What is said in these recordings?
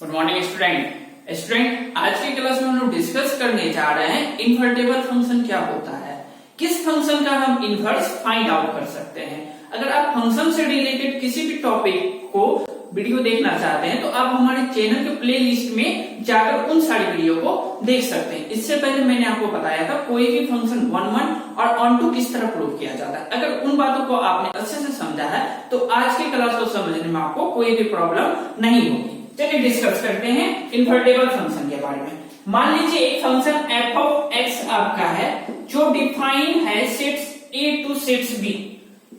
Good morning student आज की class में हम लोग डिस्कस करने जा रहे हैं इन्वर्टेबल फंक्शन क्या होता है, किस फंक्शन का हम इन्वर्स फाइंड आउट कर सकते हैं। अगर आप फंक्शन से रिलेटेड किसी भी टॉपिक को वीडियो देखना चाहते हैं तो आप हमारे चैनल के प्ले लिस्ट में जाकर उन सारी वीडियो को देख सकते हैं। इससे पहले मैंने आपको बताया था कोई भी फंक्शन 1 और ऑन टू किस तरह प्रूव किया जाता है। अगर उन बातों को आपने अच्छे से समझा है तो आज की क्लास को समझने में आपको कोई भी प्रॉब्लम नहीं होगी। चलिए डिस्कस करते हैं इन्वर्टेबल फंक्शन के बारे में। मान लीजिए एक फंक्शन f ऑफ x आपका है जो डिफाइन है sets a two sets b।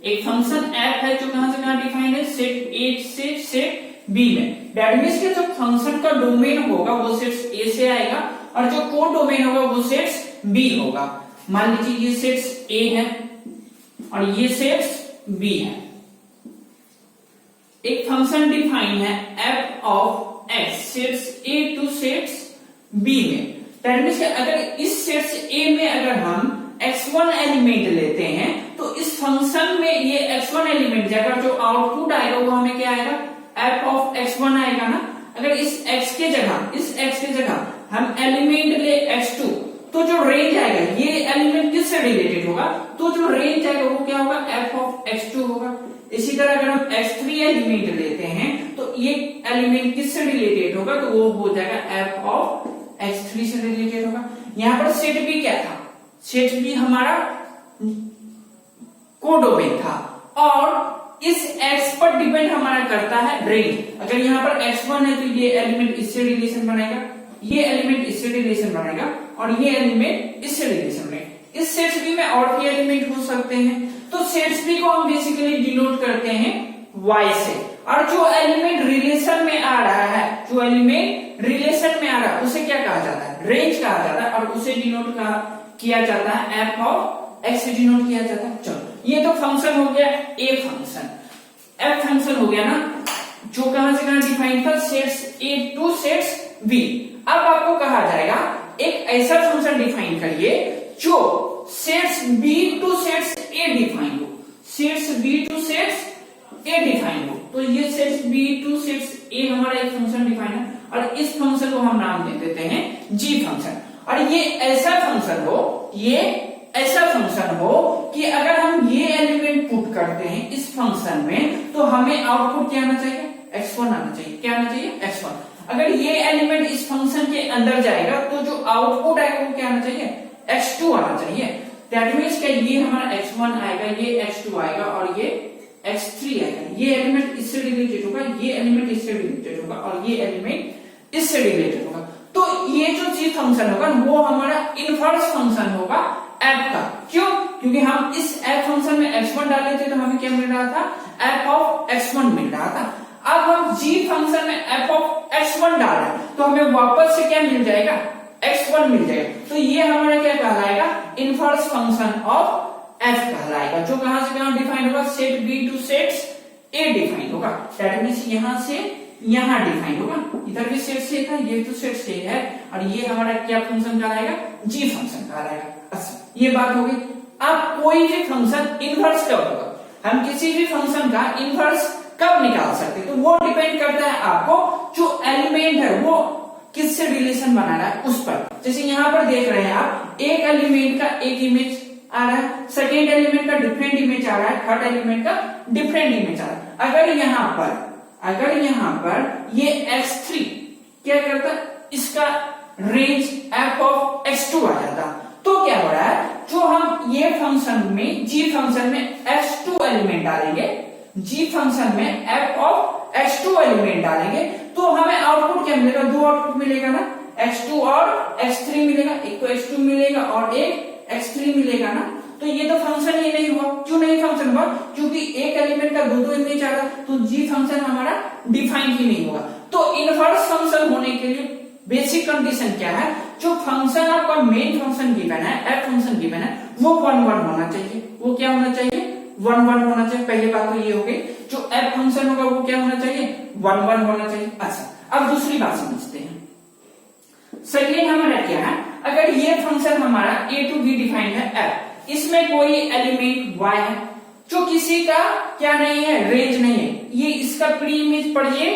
एक फंक्शन f है जो कहां से कहां डिफाइन है, सेट a से सेट b में। दैट मींस कि जो फंक्शन का डोमेन होगा वो सेट्स a से आएगा और जो को डोमेन होगा वो सेट्स b होगा। मान लीजिए ये सेट्स a है और ये सेट्स b है। एक फंक्शन डिफाइन है f of x sets a two sets b में। दैट मींस अगर इस सेट्स a में अगर हम x1 एलिमेंट लेते हैं तो इस फंक्शन में ये x1 एलिमेंट जाएगा, जो आउटपुट आएगा वो हमें क्या आएगा, f ऑफ x1 आएगा ना। अगर इस x के जगह हम एलिमेंट ले x2 तो जो रेंज आएगा ये एलिमेंट किससे रिलेटेड होगा, तो जो रेंज आएगा वो क्या होगा, f ऑफ x2 होगा। इसी तरह अगर हम x3 एलिमेंट लेते हैं तो ये एलिमेंट किससे रिलेटेड होगा, तो वो हो जाएगा f ऑफ x3 से रिलेटेड होगा। यहां पर सेट b क्या था, सेट b हमारा कोडोमेन था और इस x पर डिपेंड हमारा करता है रेंज। अगर यहाँ पर x1 है तो ये एलिमेंट इससे रिलेशन बनाएगा, ये एलिमेंट इससे रिलेशन बनाएगा और ये एलिमेंट इससे रिलेशन बनाएगा। इस सेट b में और भी एलिमेंट हो सकते हैं तो सेट्स b को हम बेसिकली डिनोट करते हैं y से। और जो एलिमेंट रिलेशन में आ रहा है, जो एलिमेंट रिलेशन में आ रहा है उसे क्या कहा जाता है, रेंज कहा जाता है और उसे डिनोट किया जाता है f ऑफ x से डिनोट किया जाता है। चलो ये तो फंक्शन हो गया a फंक्शन। f फंक्शन हो गया ना जो कहां से कहां डिफाइन था, sets a two sets b। अब आपको कहा जाएगा एक ऐसा फंक्शन डिफाइन करिए जो sets b to sets a define हो, sets b to sets a define हो। तो ये sets b to sets a हमारा एक फंक्शन डिफाइन है और इस फंक्शन को हम नाम दे देते हैं g फंक्शन। और ये ऐसा फंक्शन हो कि अगर हम ये एलिमेंट पुट करते हैं इस फंक्शन में तो हमें आउटपुट क्या आना चाहिए, x1 आना चाहिए। क्या आना चाहिए, x1। अगर ये एलिमेंट इस फंक्शन के अंदर जाएगा तो जो आउटपुट आएगा वो क्या आना चाहिए, x2 आना चाहिए। दैट मींस कि ये हमारा x1 आएगा, ये x2 आएगा और ये x3 आएगा। ये एलिमेंट इससे रिलेटेड होगा, ये एलिमेंट इससे रिलेटेड होगा और ये एलिमेंट इससे रिलेटेड होगा। तो ये जो g फंक्शन होगा वो हमारा इनवर्स फंक्शन होगा f का। क्यों, क्योंकि हम इस f फंक्शन में x1 डाले थे तो हमें क्या मिल रहा था, f ऑफ x1 मिल रहा था। अब हम g फंक्शन में f ऑफ x1 डाल रहे हैं तो हमें वापस से क्या मिल जाएगा, x1 मिल जाएगा। तो ये हमारा क्या कहलाएगा, इनवर्स फंक्शन ऑफ f कहलाएगा, जो कहां से कहां डिफाइन होगा, set b to sets a define होगा। दैट मींस यहां से यहां डिफाइन होगा, इधर भी सेट से था, ये तो सेट से है और ये हमारा क्या फंक्शन कहलाएगा, g फंक्शन कहलाएगा। अच्छा ये बात हो गई। अब कोई भी फंक्शन इनवर्स कब होगा, हम किसी भी फंक्शन का इनवर्स कब निकाल सकते हैं तो वो डिपेंड करता है आपको जो एलिमेंट है वो किससे रिलेशन बना रहा है उस पर। जैसे यहाँ पर देख रहे हैं आप, एक एलिमेंट का एक इमेज आ रहा है, सेकेंड एलिमेंट का डिफरेंट इमेज आ रहा है, थर्ड एलिमेंट का डिफरेंट इमेज आ रहा है। अगर यहाँ पर ये x3 क्या करता, इसका रेंज f ऑफ x2 आ जाता तो क्या हो रहा है, जो हम ये फंक्शन में g फंक्शन में x2 एलिमेंट डालेंगे, g फंक्शन में f ऑफ x2 एलिमेंट डालेंगे तो हमें आउटपुट क्या मिलेगा, दो आउटपुट मिलेगा ना, x2 और x3 मिलेगा। एक तो x2 मिलेगा और एक x3 मिलेगा ना। तो ये तो फंक्शन ही नहीं हुआ। क्यों नहीं फंक्शन हुआ, क्योंकि एक एलिमेंट का दो इमेज आ रहा तो g फंक्शन हमारा डिफाइन ही नहीं होगा। तो इनवर्स फंक्शन होने के लिए बेसिक कंडीशन क्या है, जो फंक्शन आपका मेन फंक्शन गिवन है, f फंक्शन गिवन है, वो 1 1 होना चाहिए। वो क्या होना चाहिए, 1 1 होना चाहिए। पहली बात तो ये हो गई, जो f फंक्शन होगा वो क्या होना चाहिए, 1 1 होना चाहिए। अच्छा अब दूसरी बात समझते हैं। सेकेंड हमारा क्या है, अगर ये फंक्शन हमारा a टू b डिफाइंड है f, इसमें कोई एलिमेंट y है जो किसी का क्या नहीं है, रेंज नहीं है, ये इसका प्री इमेज पढ़िए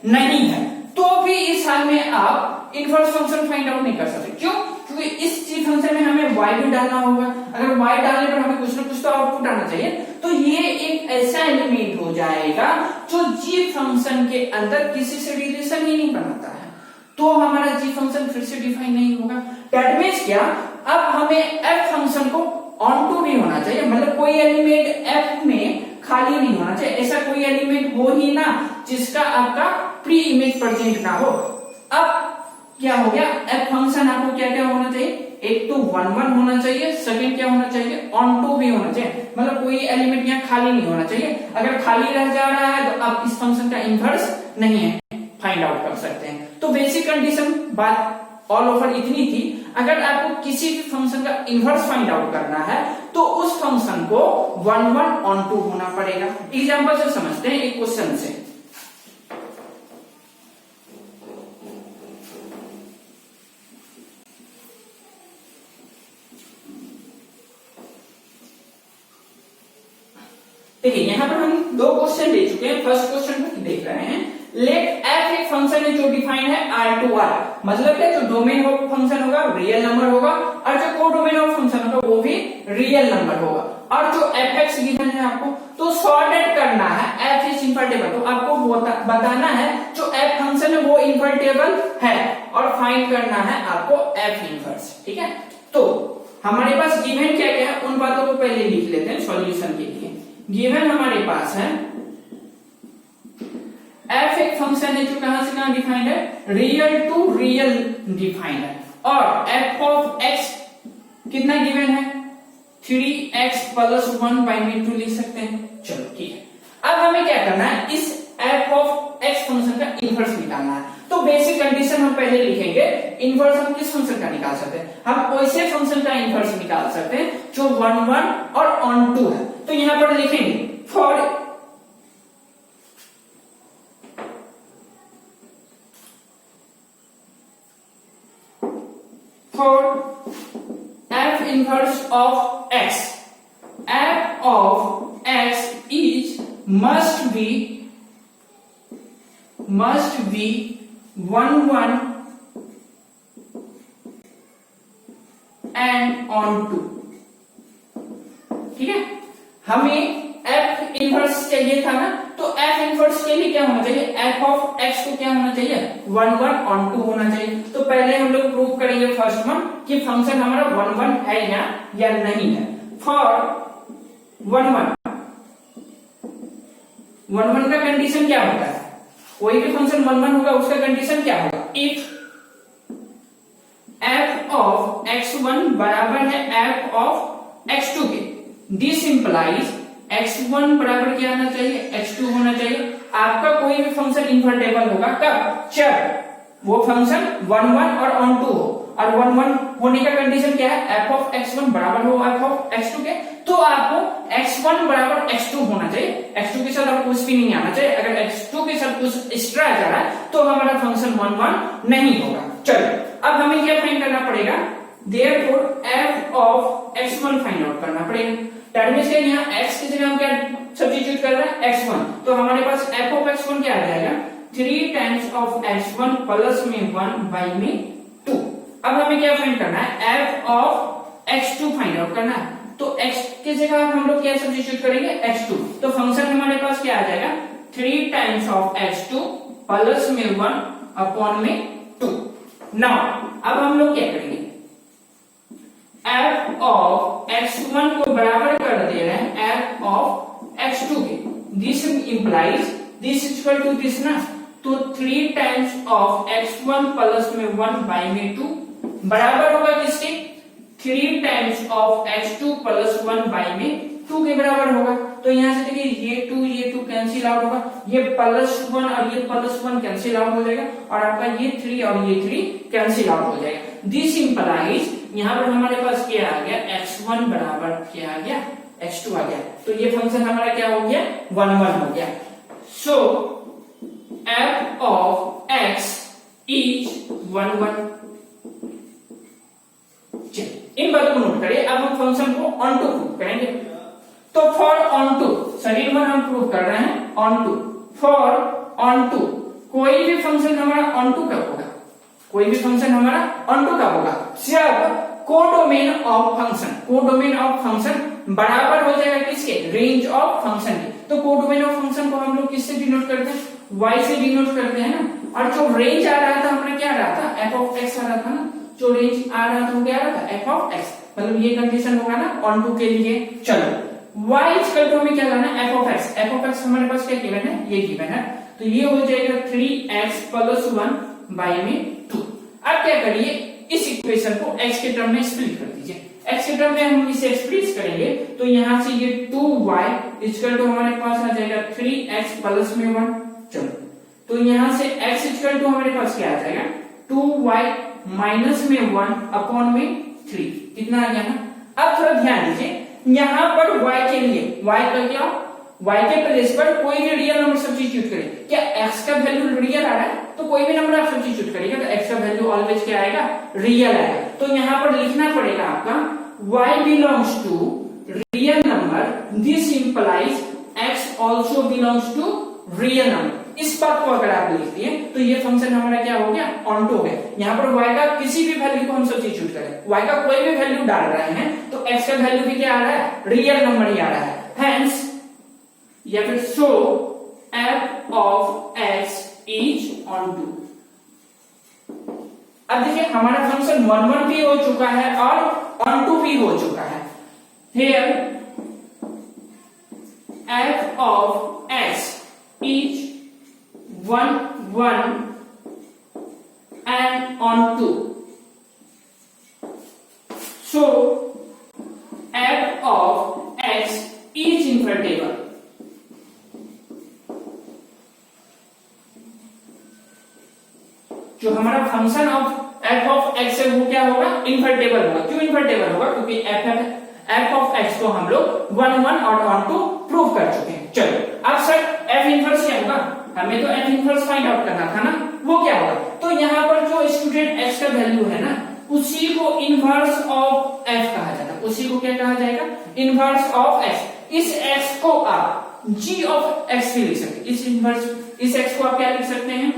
नहीं है, तो भी इस हाल में आप इनवर्स फंक्शन फाइंड आउट नहीं कर सकते। क्यों? क्योंकि इस जी फंक्शन में हमें y भी डालना होगा, अगर y डालने पर हमें कुछ ना कुछ तो आउटपुट आना चाहिए। तो ये एक ऐसा एलिमेंट हो जाएगा जो जी फंक्शन के अंदर किसी से रिलेशन ही नहीं बनाता है, तो हमारा जी फंक्शन फिर से डिफाइन नहीं होगा। दैट मींस क्या, अब हमें f फंक्शन को ऑन टू भी होना चाहिए, मतलब कोई एलिमेंट f में खाली नहीं होना चाहिए, ऐसा कोई एलिमेंट हो ही ना जिसका आपका प्री इमेज प्रेजेंट ना हो। अब क्या हो गया, f फंक्शन आपको क्या क्या होना चाहिए, एक तो 1 1 होना चाहिए, सेकंड क्या होना चाहिए, ऑन टू भी होना चाहिए, मतलब कोई एलिमेंट यहाँ खाली नहीं होना चाहिए। अगर खाली रह जा रहा है तो आप इस फंक्शन का इनवर्स नहीं है फाइंड आउट कर सकते हैं। तो बेसिक कंडीशन बात ऑल ओवर इतनी थी, अगर आपको किसी भी फंक्शन का इनवर्स फाइंड आउट करना है तो उस फंक्शन को 1 1 ऑन टू होना पड़ेगा। एग्जांपल से समझते हैं एक क्वेश्चन से। देखिए यहां पर हम दो क्वेश्चन दे चुके हैं। फर्स्ट क्वेश्चन में देख रहे हैं, लेट f एक फंक्शन है जो डिफाइंड है R टू R, मतलब क्या, जो डोमेन ऑफ फंक्शन होगा रियल नंबर होगा और जो कोडोमेन ऑफ फंक्शन होगा वो भी रियल नंबर होगा, और जो fx गिवन है आपको तो सॉर्टेड करना है, f इज इनवर्टेबल, तो आपको बताना है जो f फंक्शन है वो इनवर्टेबल है और फाइंड करना है आपको f इनवर्स। ठीक है, तो हमारे पास गिवन क्या क्या है उन बातों को पहले लिख लेते हैं सॉल्यूशन के लिए। गिवन हमारे पास है f एक फंक्शन है जो कहां से कहां डिफाइंड है, रियल टू रियल डिफाइंड है, और f ऑफ x कितना गिवन है, 3x प्लस 1 बाई में 2 लिख सकते हैं। चलो ठीक है, अब हमें क्या करना है, इस f ऑफ x फंक्शन का इनवर्स निकालना है। तो बेसिक कंडीशन हम पहले लिखेंगे, इनवर्स हम किस फंक्शन का निकाल सकते हैं, हम वैसे फंक्शन का इनवर्स निकाल सकते हैं जो 1 1 और ऑन टू है। तो यहां पर लिखेंगे for f inverse of x, f of x is must be 1 1 and on 2। ठीक है, हमें f इनवर्स चाहिए था ना, तो f इनवर्स के लिए क्या होना चाहिए, f ऑफ x को क्या होना चाहिए, 1 1 ऑन 2 होना चाहिए। तो पहले हम लोग प्रूव करेंगे फर्स्ट वन कि फंक्शन हमारा 1 1 है या नहीं है। फॉर 1 1 का कंडीशन क्या होता है, कोई भी फंक्शन 1 1 होगा उसका कंडीशन क्या होगा, इफ f ऑफ x1 बराबर है f ऑफ x2 के, दिस इंप्लाइज x1 बराबर क्या होना चाहिए, x2 होना चाहिए। आपका कोई भी फंक्शन इनवर्टेबल होगा कब, जब वो फंक्शन 1 1 और ऑन 2 हो, और 1 1 होने का कंडीशन क्या है, f ऑफ x1 बराबर हो f ऑफ x2 के, तो आपको x1 बराबर x2 होना चाहिए, x2 के साथ आपको कुछ भी नहीं आना चाहिए। अगर x2 के साथ कुछ एक्स्ट्रा आ जा रहा है तो हमारा फंक्शन 1 1 नहीं होगा। चलो अब हमें क्या फाइंड करना पड़ेगा, therefore f of x1 find out करना पड़ेगा। दैट मींस कि यहां x की जगह हम क्या सब्स्टिट्यूट कर रहे हैं, x1, तो हमारे पास f ऑफ x1 क्या आ जाएगा, 3 टाइम्स ऑफ x1 प्लस में 1 बाई में 2। अब हमें क्या फाइंड करना है, f of x2 find out करना है। तो x की जगह हम लोग क्या सब्स्टिट्यूट करेंगे, x2, तो फंक्शन हमारे पास क्या आ जाएगा, 3 टाइम्स ऑफ x2 प्लस में 1 अपॉन में 2। नाउ अब हम लोग क्या करेंगे, f ऑफ x1 को बराबर कर दे रहे हैं f ऑफ x2 के, this implies this is equal to this ना, तो 3 टाइम्स ऑफ x1 प्लस में 1 बाई में 2 बराबर होगा किसके, 3 times of x2 plus 1 by में 2 के बराबर होगा। तो यहां से देखिए ये 2 कैंसिल आउट होगा, ये प्लस 1 और ये प्लस 1 कैंसिल आउट हो जाएगा, और आपका ये 3 और ये 3 कैंसिल आउट हो जाएगा। दिस इंप्लाइज यहां पर हमारे पास क्या आ गया, x1 बराबर क्या आ गया, x2 आ गया, तो ये फंक्शन हमारा क्या हो गया, 1 1 हो गया। सो f ऑफ x इज 1 1। इन बातों को नोट करिए। अब हम फंक्शन को ऑन टू प्रूव करेंगे। तो for onto, second one हम प्रूव कर रहे हैं onto, for onto कोई भी फंक्शन हमारा ऑन टू कब होगा, कोई भी फंक्शन हमारा ऑन टू कब होगा, जब codomain of function, codomain of function बराबर हो जाएगा किसके, रेंज ऑफ फंक्शन के। तो कोडोमेन ऑफ फंक्शन को हम लोग किससे डिनोट करते हैं, y से डिनोट करते हैं ना। और जो रेंज आ रहा था हमारा क्या आ रहा था, f ऑफ x आ रहा था ना, जो रेंज आ रहा था वो क्या आ रहा था, f ऑफ x, मतलब ये कंडीशन होगा ना ऑन टू के लिए। चलो y इक्वल टू हमें क्या लाना है, f of x, f of x हमारे पास क्या गिवन है, ये गिवन है, तो ये हो जाएगा 3x + 1 बाय में 2। अब क्या करिए, इस इक्वेशन को x के टर्म में स्प्लिट कर दीजिए, x के टर्म में हम इसे स्प्लिट करेंगे तो यहां से ये 2y इक्वल टू हमारे पास आ जाएगा 3x प्लस में 1। चलो तो यहां से x इक्वल टू हमारे पास क्या आ जाएगा, 2y माइनस में 1 अपॉन में 3, कितना आ गया ना। अब थोड़ा ध्यान दीजिए, यहां पर y के लिए, y का क्या, y के प्लेस पर कोई भी रियल नंबर सब्स्टिट्यूट करें, क्या x का वैल्यू रियल आ रहा है, तो कोई भी नंबर आप सब्स्टिट्यूट करेंगे तो x का वैल्यू ऑलवेज क्या आएगा, रियल आएगा। तो यहां पर लिखना पड़ेगा आपका y belongs to real number, this implies x also belongs to real number. इस बात को अगर आप लिख दिए तो ये फंक्शन हमारा क्या हो गया, ऑन टू हो गया। यहाँ पर y का किसी भी वैल्यू को हम सब्स्टिट्यूट करें, y का कोई भी वैल्यू डाल रहे हैं तो x का वैल्यू भी क्या आ रहा है, रियल नंबर ही आ रहा है। हेंस या फिर so f of x is onto. अब देखिए हमारा फंक्शन 1 1 भी हो चुका है और ऑन टू भी हो चुका है। Here f of x is 1 1 and on 2, so f of x is invertible। जो हमारा function of f of x है वो क्या होगा, इन्वर्टेबल होगा। क्यों इन्वर्टेबल होगा, क्योंकि f ऑफ x को हम लोग 1 1 और ऑन टू प्रूव कर चुके हैं। चलो अब सर f इनवर्स क्या होगा, हमें तो f इनवर्स फाइंड आउट करना था ना, वो क्या होगा, तो यहाँ पर जो स्टूडेंट x का वैल्यू है ना उसी को इनवर्स ऑफ f कहा जाता है, उसी को क्या कहा जाएगा, इनवर्स ऑफ x। इस x को आप g ऑफ x भी लिख सकते हैं, इस इनवर्स, इस x को आप क्या लिख सकते हैं,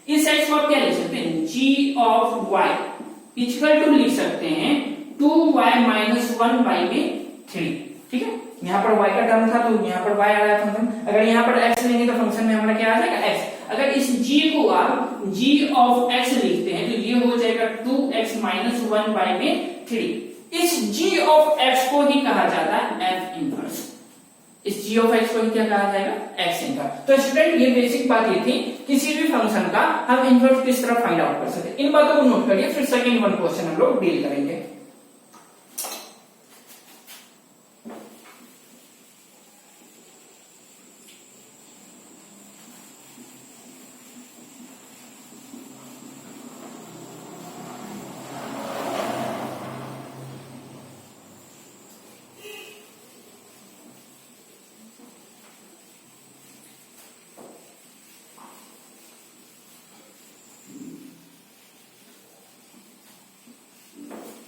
इस x को आप क्या लिख सकते हैं, g of y equal to लिख सकते हैं 2y माइनस 1 बाई में 3। ठीक है, यहाँ पर y का टर्म था तो यहाँ पर y आ रहा है फंक्शन, अगर यहाँ पर x लेंगे तो फंक्शन में हमारा क्या आ जाएगा, x। अगर इस g को आप g ऑफ x लिखते हैं तो ये हो जाएगा 2x माइनस 1 बाई में 3। इस g ऑफ x को ही कहा जाता है f इनवर्स, इस g ऑफ x को ही क्या कहा जाएगा, x इनवर्स। तो स्टूडेंट ये बेसिक बात ये थी, किसी भी फंक्शन का हम इनवर्स किस तरह फाइंड आउट कर सकते हैं, इन बातों को नोट करिए, फिर सेकंड वन क्वेश्चन हम लोग डील करेंगे।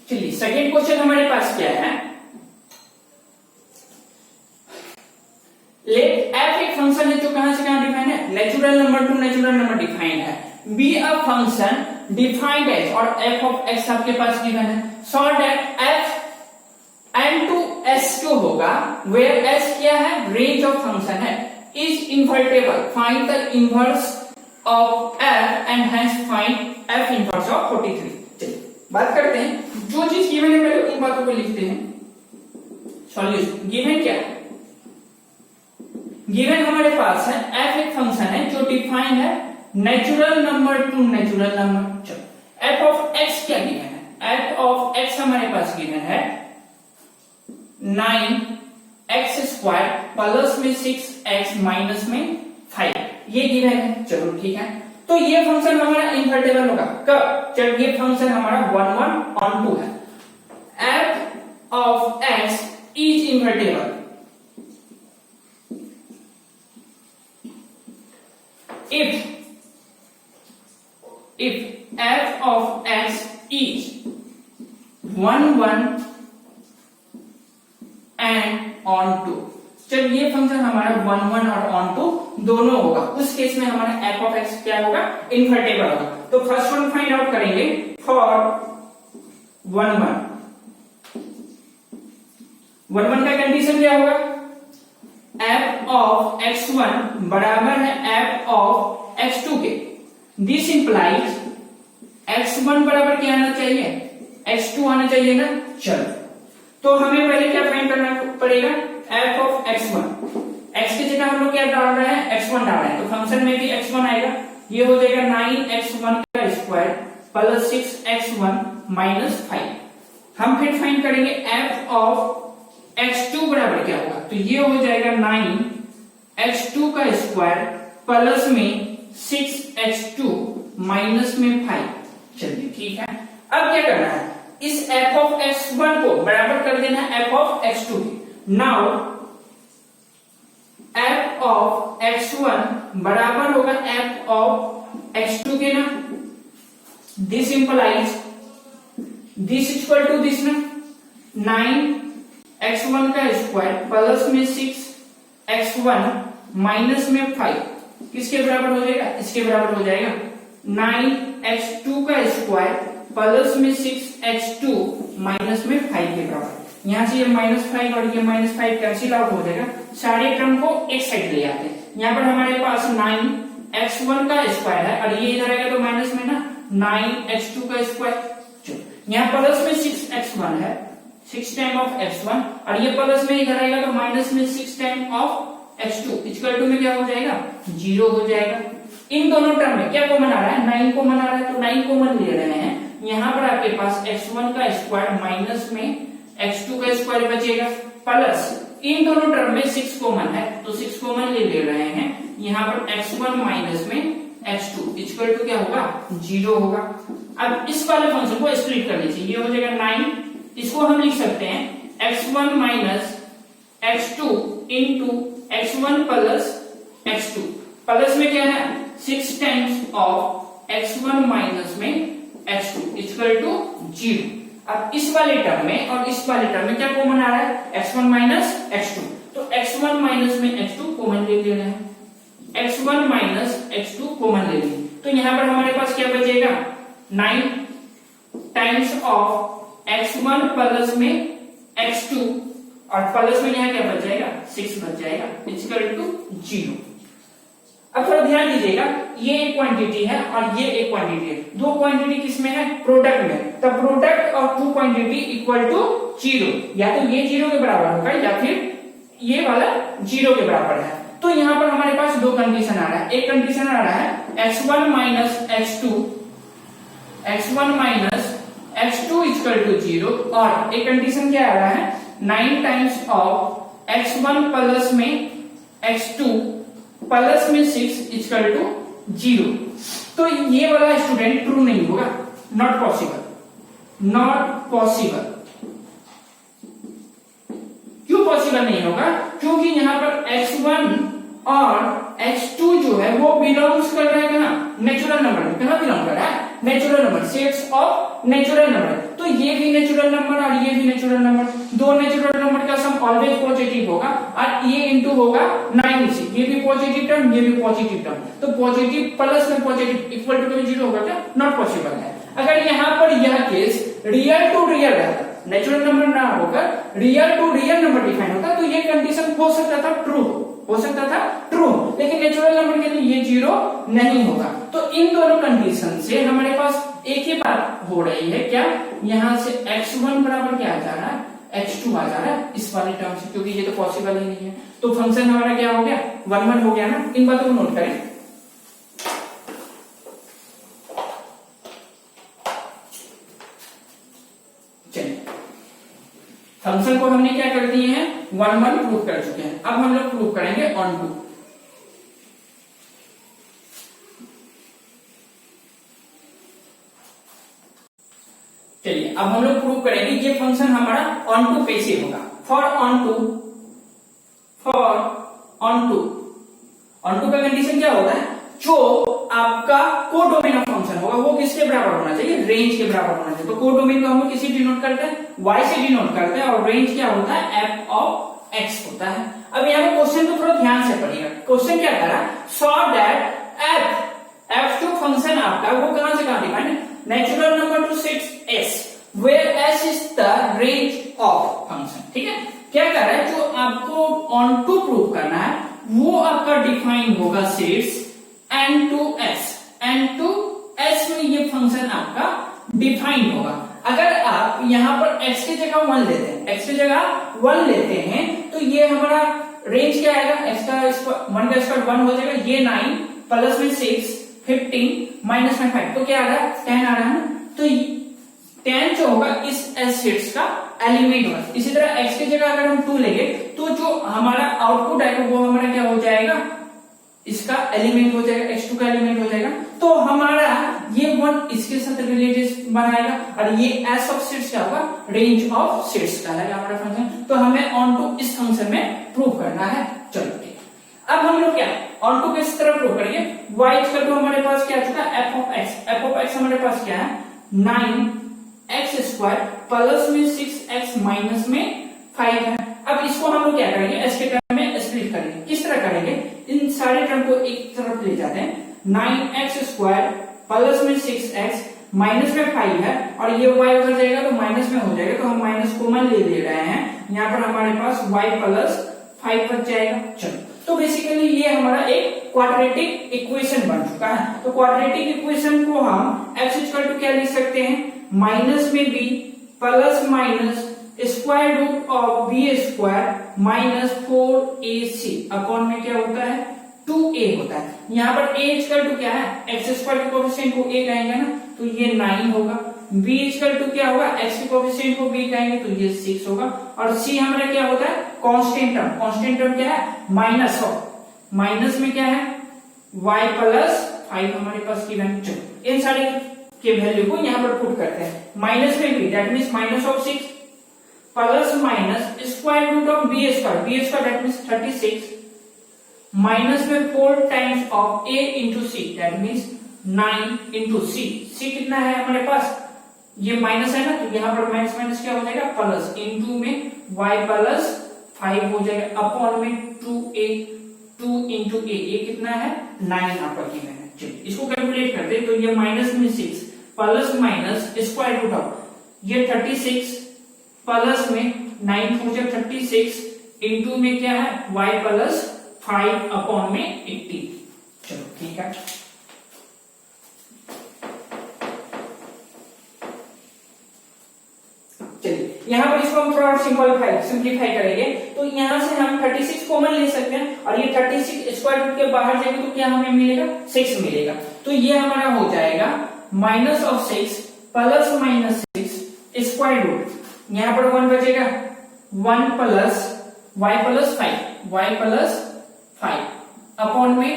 चलिए सेकेंड क्वेश्चन हमारे पास क्या है, लेट f एक फंक्शन है जो कहां से कहां डिफाइंड है, natural number to natural number defined है, be a function defined as, और f ऑफ x आपके पास गिवन है, so that f n to s जो होगा वेयर s क्या है, रेंज ऑफ फंक्शन है, is invertible, find the inverse of f and hence find f inverse of 43। चलिए बात करते हैं, जो चीज गिवन है पहले उन बातों को लिखते हैं। सॉल्यूशन गिवन क्या है, गिवन हमारे पास है f एक फंक्शन है जो डिफाइंड है natural number to natural number. चलो f ऑफ x क्या गिवन है, f ऑफ x हमारे पास गिवन है 9x² प्लस में 6x माइनस में 5, ये गिवन है। चलो ठीक है, तो ये फंक्शन हमारा इन्वर्टेबल होगा कब, जब ये फंक्शन हमारा 1 1 ऑन 2 है। f of x is invertible if f of x is 1 1 and on 2। जब ये फंक्शन हमारा 1 1 और on 2 दोनों होगा उस केस में हमारा एफ ऑफ एक्स क्या होगा, इनवर्टेबल होगा। तो फर्स्ट वन फाइंड आउट करेंगे फॉर 1 1 का कंडीशन क्या होगा, एफ ऑफ x1 बराबर है एफ ऑफ x2 के। दिस इंप्लाइज x1 बराबर क्या आना चाहिए, x2 आना चाहिए ना। चलो तो हमें पहले क्या फाइंड करना पड़ेगा, एफ ऑफ x1। x की जगह हम लोग क्या डाल रहे हैं, x1 डाल रहे हैं, तो फंक्शन में भी x1 आएगा। ये हो जाएगा 9x1 का स्क्वायर प्लस 6x1 माइनस 5। हम फिर फाइंड करेंगे एफ ऑफ x2 बराबर क्या होगा, तो ये हो जाएगा 9x2 का स्क्वायर प्लस में 6x2 माइनस में 5। चलिए ठीक है, अब क्या करना है, इस f ऑफ x1 को बराबर कर देना है f ऑफ x2 की। नाउ f ऑफ x1 बराबर होगा f ऑफ x2 के ना। This implies this equal to this ना, 9x1 का स्क्वायर प्लस में 6x1 माइनस में 5 किसके बराबर हो जाएगा, इसके बराबर हो जाएगा 9x2 का स्क्वायर प्लस में 6x2 माइनस में 5 के बराबर। यहां से ये -5 और ये -5 कैंसिल आउट हो जाएगा, सारे टर्म को एक साइड ले आते हैं। यहाँ पर हमारे पास 9x1 का स्क्वायर है और ये इधर आएगा तो माइनस में ना 9x2 का स्क्वायर। यहाँ प्लस में 6x1 है, 6 टाइम ऑफ x1 और ये प्लस में इधर आएगा तो माइनस में 6 time of x2 equal to में क्या हो जाएगा, 0 हो जाएगा। इन दोनों टर्म में क्या कॉमन आ रहा है, 9 कॉमन आ रहा है, तो 9 कॉमन ले रहे हैं। यहाँ पर आपके पास x1 का स्क्वायर माइनस में x2 का स्क्वायर बचेगा प्लस इन दोनों टर्म में 6 कॉमन है तो 6 कॉमन ले रहे हैं। यहाँ पर x1 माइनस में x2 इक्वल टू क्या होगा, 0 होगा। अब इस वाले फंक्शन को स्प्लिट कर लीजिए, ये हो जाएगा 9, इसको हम लिख सकते हैं x1 minus x2 into x1 plus x2। Plus में क्या है 6 टाइम्स ऑफ x1 माइनस में x2 इक्वल टू 0। अब इस वाले टर्म में और इस वाले टर्म में क्या कॉमन आ रहा है, x1 माइनस x2, तो x1 माइनस में x2 कॉमन ले लेना है, x1 माइनस x2 कॉमन ले लेंगे। तो यहाँ पर हमारे पास क्या बचेगा, 9 टाइम्स ऑफ x1 प्लस में x2 और प्लस में यहाँ क्या बच जाएगा, 6 बच जाएगा इक्वल टू 0। अब थोड़ा ध्यान दीजिएगा, ये एक क्वांटिटी है और ये एक क्वांटिटी है। दो क्वांटिटी किसमें है, प्रोडक्ट में। तो product of two quantity equal to 0, या तो ये 0 के बराबर होगा या फिर ये वाला 0 के बराबर है। तो यहाँ पर हमारे पास दो कंडीशन आ रहा है। एक कंडीशन आ रहा है x1 minus x2 equal to 0 और एक कंडीशन क्या आ रहा है 9 टाइम्स ऑफ x1 प्लस में x2 प्लस में 6 इक्वल टू 0। तो ये वाला स्टूडेंट ट्रू नहीं होगा, नॉट पॉसिबल, नॉट पॉसिबल। क्यों पॉसिबल नहीं होगा, क्योंकि यहां पर x1 और x2 जो है वो बिलोंग्स कर रहा है कहां, नेचुरल नंबर में। कहां बिलोंग कर रहा है, natural number, sets of natural number. तो ये भी नेचुरल नंबर और ये भी नेचुरल नंबर, दो नेचुरल नंबर का सम ऑलवेज पॉजिटिव होगा और ये इंटू होगा 9 से, ये भी पॉजिटिव टर्म ये भी पॉजिटिव टर्म, तो पॉजिटिव प्लस में पॉजिटिव इक्वल टू 0 होगा क्या, नॉट पॉसिबल है। अगर यहाँ पर यह केस रियल टू रियल रहता, नेचुरल नंबर ना होकर real to real number define होता, तो ये कंडीशन हो सकता था ट्रू, हो सकता था ट्रू, लेकिन नेचुरल नंबर के लिए ये 0 नहीं होगा। तो इन दोनों कंडीशन से हमारे पास एक ही बात हो रही है, क्या यहां से x1 बराबर क्या आ जा रहा है, x2 आ जा रहा है इस वाले टर्म से, क्योंकि ये तो पॉसिबल ही नहीं है। तो फंक्शन हमारा क्या हो गया, 1 1 हो गया ना। इन बातों को नोट करें। चलिए, फंक्शन को हमने क्या कर दिए हैं, 1 1 प्रूव कर चुके हैं। अब हम लोग प्रूव करेंगे ऑन टू। चलिए, अब हम लोग प्रूव करेंगे ये फंक्शन हमारा ऑन टू कैसे होगा। फॉर ऑन टू का कंडीशन क्या होता है, जो आपका कोडोमेन ऑफ फंक्शन होगा वो किसके बराबर होना चाहिए, रेंज के बराबर होना चाहिए। तो कोडोमेन को हम लोग किसी डिनोट करते हैं, y से डिनोट करते हैं और रेंज क्या होता है, f ऑफ x होता है। अब यहाँ पे क्वेश्चन को थोड़ा ध्यान से पढ़िएगा। क्वेश्चन क्या कह रहा है, सो दैट f जो फंक्शन आपका वो कहां से कहां डिफाइंड है, natural number to set s where s is the range of function. ठीक है, क्या कह रहा है, जो आपको ऑन टू प्रूव करना है वो आपका डिफाइन होगा सेट्स n टू s में ये फंक्शन आपका डिफाइंड होगा। अगर आप यहाँ पर x की जगह 1 लेते हैं, x की जगह 1 लेते हैं तो ये हमारा रेंज क्या आएगा, x का 1 का स्क्वायर 1 हो जाएगा, ये 9 प्लस में 6 15 माइनस में 5 तो क्या आ रहा है 10 आ रहा है ना। तो 10 जो होगा इस s सेट्स का एलिमेंट होगा। इसी तरह x की जगह अगर हम 2 लेंगे तो जो हमारा आउटपुट आएगा वो हमारा क्या हो जाएगा, इसका एलिमेंट हो जाएगा, x2 का एलिमेंट हो जाएगा। तो हमारा ये 1 इसके साथ रिलेटेड बनाएगा और ये s ऑफ सेट्स क्या होगा, रेंज ऑफ सेट्स का है हमारा फंक्शन। तो हमें ऑन टू इस फंक्शन में प्रूव करना है। चलो ठीक है, अब हम लोग क्या ऑन टू किस तरह प्रूव करेंगे, y इक्वल टू हमारे पास क्या चुका f ऑफ x हमारे पास क्या है 9x स्क्वायर प्लस में 6x माइनस में 5 है। अब इसको हम लोग क्या करेंगे, s के टर्म में स्प्लिट करेंगे। किस तरह करेंगे, इन सारे टर्म को एक तरफ ले जाते हैं, 9x स्क्वायर प्लस में 6x माइनस में 5 है और ये y उधर जाएगा तो माइनस में हो जाएगा, तो हम माइनस कॉमन ले रहे हैं, यहाँ पर हमारे पास y प्लस 5 बच जाएगा। चलो, तो बेसिकली ये हमारा एक क्वाड्रेटिक इक्वेशन बन चुका है। तो क्वाड्रेटिक इक्वेशन को हम x इक्वल टू क्या लिख सकते हैं, माइनस में b plus minus square root of B square minus 4ac upon में क्या होता है 2a होता है। यहाँ पर a इक्वल टू क्या है, x स्क्वायर के कोएफिशिएंट को a कहेंगे ना तो ये 9 होगा, b इक्वल टू क्या होगा, x के कोएफिशिएंट को b कहेंगे तो ये 6 होगा, और c हमारा क्या होता है कांस्टेंट टर्म क्या है माइनस ऑफ, माइनस में क्या है y प्लस 5 हमारे पास की वैल्यू। चलो इन सारे के वैल्यू को यहाँ पर पुट करते हैं, माइनस में b that means minus of 6 plus minus square root of B square that means 36 minus में 4 times of a into C that means 9 into C कितना है हमारे पास, ये माइनस है ना तो यहाँ पर माइनस माइनस क्या हो जाएगा प्लस, इंटू में y प्लस 5 हो जाएगा अपॉन में 2a 2 इंटू a, ये कितना है 9 आपका गिवन है। चलिए इसको कैलकुलेट करते हैं, तो ये माइनस में 6 plus minus square root of ये 36 प्लस में 9 हो जाए 36 इंटू में क्या है y प्लस 5 अपॉन में 18। चलो ठीक है, चलिए यहाँ पर इसको हम थोड़ा सिंप्लीफाई करेंगे। तो यहाँ से हम 36 कॉमन ले सकते हैं और ये 36 स्क्वायर रूट के बाहर जाएंगे तो क्या हमें मिलेगा 6 मिलेगा। तो ये हमारा हो जाएगा minus of 6 plus minus 6 square root, यहाँ पर 1 बचेगा 1 प्लस y प्लस 5 अपॉन में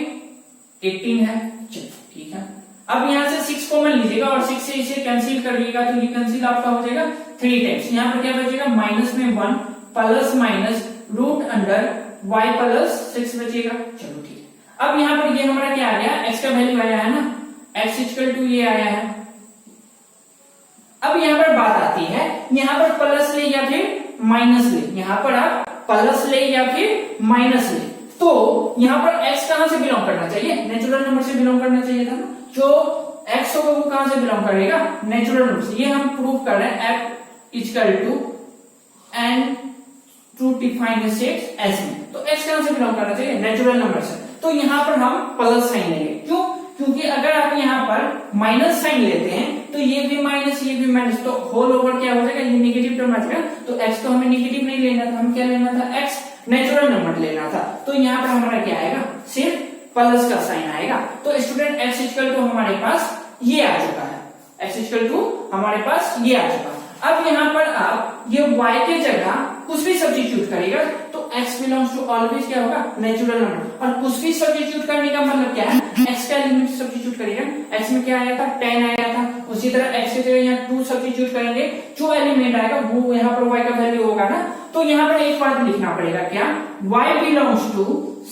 18 है। चलिए ठीक है, अब यहाँ से 6 कॉमन लीजिएगा और 6 से इसे कैंसिल कर लीजिएगा तो ये कैंसिल आपका हो जाएगा 3 टाइम्स, यहाँ पर क्या बचेगा माइनस में 1 plus minus root under y plus 6 बचेगा। चलो ठीक है, अब यहाँ पर ये हमारा क्या आ गया, x का वैल्यू आया है ना, x इक्वल टू ये आया है। अब यहाँ पर बात आती है, यहाँ पर प्लस ले या फिर माइनस ले, यहाँ पर आप प्लस ले या फिर माइनस ले, तो यहाँ पर x कहां से बिलोंग करना चाहिए, नेचुरल नंबर से बिलोंग करना चाहिए था ना। जो x होगा वो कहां से बिलोंग करेगा, नेचुरल नंबर से। ये हम प्रूव कर रहे हैं f equal to n to define set s में, तो x कहां से बिलोंग करना चाहिए, नेचुरल नंबर से। तो यहाँ पर हम प्लस साइन लेंगे, क्यों, क्योंकि अगर आप यहाँ पर माइनस साइन लेते हैं तो ये भी माइनस ये भी माइनस, तो होल ओवर क्या हो जाएगा, ये नेगेटिव टर्म आ जाएगा। तो x तो हमें नेगेटिव नहीं लेना था, हम क्या लेना था, x नेचुरल नंबर लेना था। तो यहाँ पर हमारा क्या आएगा, सिर्फ प्लस का साइन आएगा। तो स्टूडेंट x इक्वल टू हमारे पास ये आ चुका है, x इक्वल टू हमारे पास ये आ चुका है। अब यहाँ पर आप ये y के जगह कुछ भी सब्स्टिट्यूट करेगा तो x बिलोंग्स टू ऑलवेज क्या होगा, नेचुरल नंबर। और कुछ भी सब्स्टिट्यूट करने का मतलब क्या है, x का एलिमेंट सब्स्टिट्यूट करेगा, x में क्या आया था 10 आया था, उसी तरह x की जगह यहाँ 2 सब्स्टिट्यूट करेंगे, जो एलिमेंट आएगा वो यहाँ पर y का वैल्यू होगा ना। तो यहाँ पर एक बात लिखना पड़ेगा, क्या, y belongs to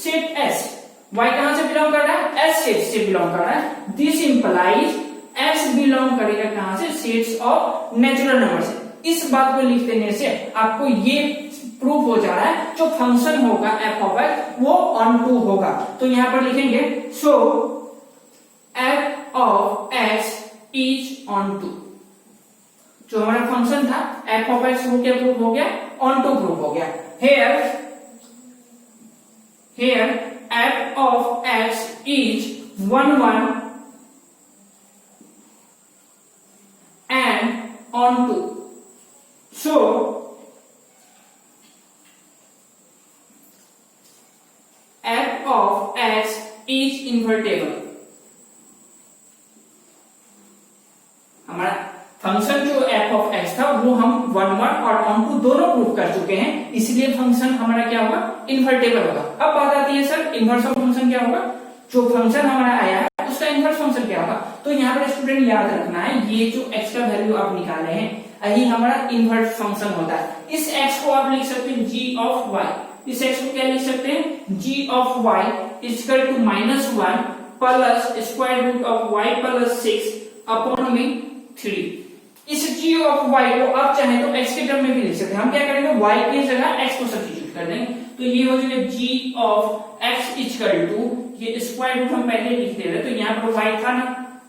set s, y कहां से बिलोंग कर रहा है, s सेट से बिलोंग कर रहा है। दिस इंप्लाइज x बिलोंग करेगा कहां से, सेट्स ऑफ नेचुरल नंबर से। इस बात को लिख देने से आपको ये प्रूव हो जा रहा है जो फंक्शन होगा एफ ऑफ एक्स वो ऑन टू होगा। तो यहां पर लिखेंगे so F of X is onto. जो हमारा फंक्शन था एफ ऑफ एक्स वो क्या प्रूव हो गया, ऑन टू प्रूव हो गया। here f of x is 1 1 and on 2. So f of x is invertible। हमारा फंक्शन जो f ऑफ x था वो हम 1 1 और ऑन टू दोनों प्रूव कर चुके हैं, इसलिए फंक्शन हमारा क्या होगा, इन्वर्टेबल होगा। अब बात आती है सर इनवर्स ऑफ फंक्शन क्या होगा, जो फंक्शन हमारा आया है उसका इनवर्स फंक्शन क्या होगा। तो यहाँ पर स्टूडेंट याद रखना है ये जो x का वैल्यू आप निकाल रहे हैं यही हमारा इनवर्स फंक्शन होता है। इस x को आप लिख सकते हैं g ऑफ y, इस x को क्या लिख सकते हैं g of y equal to -1 plus square root of y plus 6 upon में 3। इस g ऑफ y को आप चाहे तो x के टर्म में भी लिख सकते हैं। हम क्या करेंगे y की जगह x को सब्स्टिट्यूट कर देंगे, तो ये हो जाएगा g of x equal to, ये स्क्वायर रूट हम पहले लिख दे रहे, तो यहाँ पर y था ना,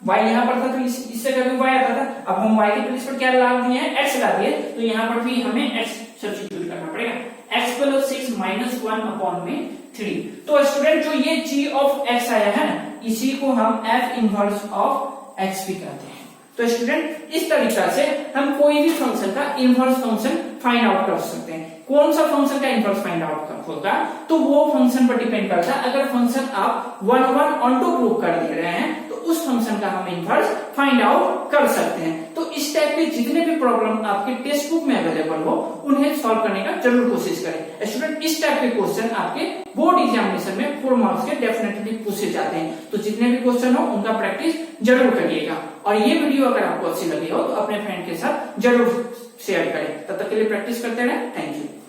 y यहाँ पर था तो इससे कभी y आता था। अब हम y के प्लेस पर क्या ला दिए हैं, x ला दिए, तो यहाँ पर भी हमें x सब्स्टिट्यूट करना पड़ेगा, x प्लस 6 -1 अपॉन में 3। तो स्टूडेंट जो ये g ऑफ x आया है ना, इसी को हम f इनवर्स ऑफ x भी कहते हैं। तो स्टूडेंट इस तरीका से हम कोई भी फंक्शन का इनवर्स फंक्शन फाइंड आउट कर सकते हैं। कौन सा फंक्शन का इनवर्स फाइंड आउट होगा तो वो फंक्शन पर डिपेंड करता है। अगर फंक्शन आप 1 1 ऑन टू प्रूव कर दे रहे हैं तो उस फंक्शन का हम इनवर्स फाइंड आउट कर सकते हैं। तो इस टाइप के जितने भी प्रॉब्लम आपके टेक्स्ट बुक में अवेलेबल हो उन्हें सॉल्व करने का जरूर कोशिश करें। स्टूडेंट इस टाइप के क्वेश्चन आपके बोर्ड एग्जामिनेशन में 4 मार्क्स के डेफिनेटली पूछे जाते हैं। तो जितने भी क्वेश्चन हो उनका प्रैक्टिस जरूर करिएगा। और ये वीडियो अगर आपको अच्छी लगी हो तो अपने फ्रेंड के साथ जरूर शेयर करें। तब तक के लिए प्रैक्टिस करते रहें। Thank you.